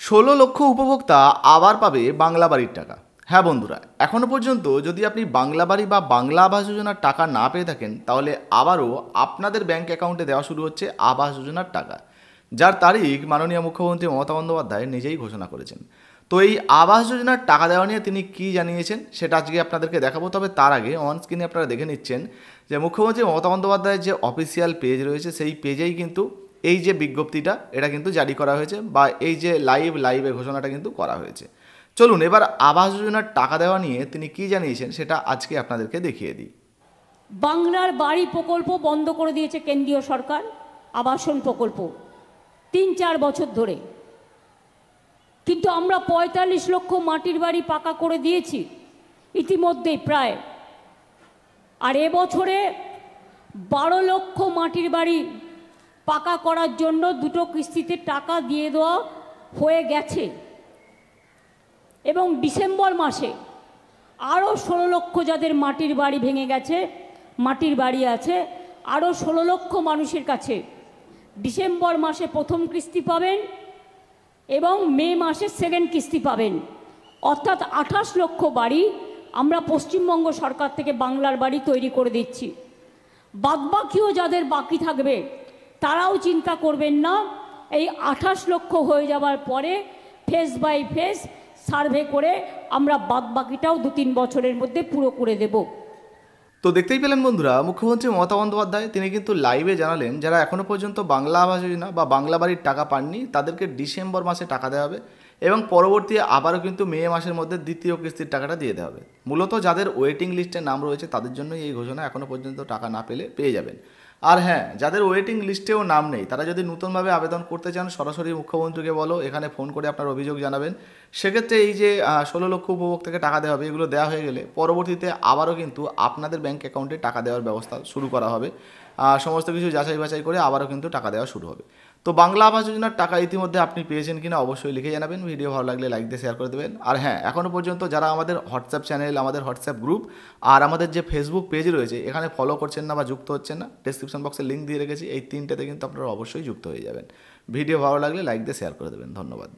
১৬ লক্ষ উপভোক্তা আবার পাবে বাংলা বাড়ির টাকা। হ্যাঁ বন্ধুরা, এখনও পর্যন্ত যদি আপনি বাংলা বাড়ি বা বাংলা আবাস যোজনার টাকা না পেয়ে থাকেন, তাহলে আবারও আপনাদের ব্যাংক অ্যাকাউন্টে দেওয়া শুরু হচ্ছে আবাস যোজনার টাকা, যার তারিখ মাননীয় মুখ্যমন্ত্রী মমতা বন্দ্যোপাধ্যায় নিজেই ঘোষণা করেছেন। তো এই আবাস যোজনার টাকা দেওয়া নিয়ে তিনি কী জানিয়েছেন সেটা আজকে আপনাদেরকে দেখাবো। তবে তার আগে অন স্ক্রিনে আপনারা দেখে নিচ্ছেন যে মুখ্যমন্ত্রী মমতা বন্দ্যোপাধ্যায়ের যে অফিসিয়াল পেজ রয়েছে সেই পেজেই কিন্তু এই যে বিজ্ঞপ্তিটা এটা কিন্তু জারি করা হয়েছে, বা এই যে লাইভে ঘোষণাটা কিন্তু করা হয়েছে। চলুন এবার আবাস যোজনার টাকা দেওয়া নিয়ে তিনি কি জানিয়েছেন সেটা আজকে আপনাদেরকে দেখিয়ে দিই। বাংলার বাড়ি প্রকল্প বন্ধ করে দিয়েছে কেন্দ্রীয় সরকার, আবাসন প্রকল্প ৩-৪ বছর ধরে। কিন্তু আমরা ৪৫ লক্ষ মাটির বাড়ি পাকা করে দিয়েছি ইতিমধ্যেই প্রায়। আর এবছরে ১২ লক্ষ মাটির বাড়ি পাকা করার জন্য দুটো কিস্তিতে টাকা দিয়ে দেওয়া হয়ে গেছে। এবং ডিসেম্বর মাসে আরও ১৬ লক্ষ যাদের মাটির বাড়ি ভেঙে গেছে, মাটির বাড়ি আছে, আরও ১৬ লক্ষ মানুষের কাছে ডিসেম্বর মাসে প্রথম কিস্তি পাবেন এবং মে মাসে সেকেন্ড কিস্তি পাবেন। অর্থাৎ ২৮ লক্ষ বাড়ি আমরা পশ্চিমবঙ্গ সরকার থেকে বাংলার বাড়ি তৈরি করে দিচ্ছি। বাদবাকিও যাদের বাকি থাকবে তারাও চিন্তা করবেন না, এই ২৮ লক্ষ হয়ে যাওয়ার পরে ফেজ বাই ফেজ সার্ভে করে আমরা বাদবাকিটাও ২-৩ বছরের মধ্যে পুরো করে দেব। তো দেখতেই পেলেন বন্ধুরা, মুখ্যমন্ত্রী মমতা বন্দ্যোপাধ্যায় তিনি কিন্তু লাইভে জানালেন যারা এখনও পর্যন্ত বাংলা আবাস যোজনা বা বাংলা বাড়ির টাকা পাননি তাদেরকে ডিসেম্বর মাসে টাকা দেওয়া হবে এবং পরবর্তী আবারও কিন্তু মে মাসের মধ্যে দ্বিতীয় কিস্তির টাকাটা দিয়ে দেওয়া হবে। মূলত যাদের ওয়েটিং লিস্টে নাম রয়েছে তাদের জন্যই এই ঘোষণা, এখনও পর্যন্ত টাকা না পেলে পেয়ে যাবেন। আর হ্যাঁ, যাদের ওয়েটিং লিস্টেও নাম নেই তারা যদি নতুনভাবে আবেদন করতে চান সরাসরি মুখ্যমন্ত্রীকে বলো, এখানে ফোন করে আপনার অভিযোগ জানাবেন। সেক্ষেত্রে এই যে ১৬ লক্ষ উপভোক্তাকে টাকা দেওয়া হবে, এগুলো দেওয়া হয়ে গেলে পরবর্তীতে আবারও কিন্তু আপনাদের ব্যাংক অ্যাকাউন্টে টাকা দেওয়ার ব্যবস্থা শুরু করা হবে। সমস্ত কিছু যাচাই বাছাই করে আবারও কিন্তু টাকা দেওয়া শুরু হবে। তো বাংলা আবাস যোজনার টাকা ইতিমধ্যে আপনি পেয়েছেন কিনা অবশ্যই লিখে জানাবেন। ভিডিও ভালো লাগলে লাইক দিয়ে শেয়ার করে দেবেন। আর হ্যাঁ, এখনও পর্যন্ত যারা আমাদের হোয়াটসঅ্যাপ চ্যানেল, আমাদের হোয়াটসঅ্যাপ গ্রুপ আর আমাদের যে ফেসবুক পেজ রয়েছে এখানে ফলো করছেন না বা যুক্ত হচ্ছেন না, ডেসক্রিপশন বক্সে লিঙ্ক দিয়ে রেখেছি, এই ৩টেতে কিন্তু আপনারা অবশ্যই যুক্ত হয়ে যাবেন। ভিডিও ভালো লাগলে লাইক দিয়ে শেয়ার করে দেবেন। ধন্যবাদ।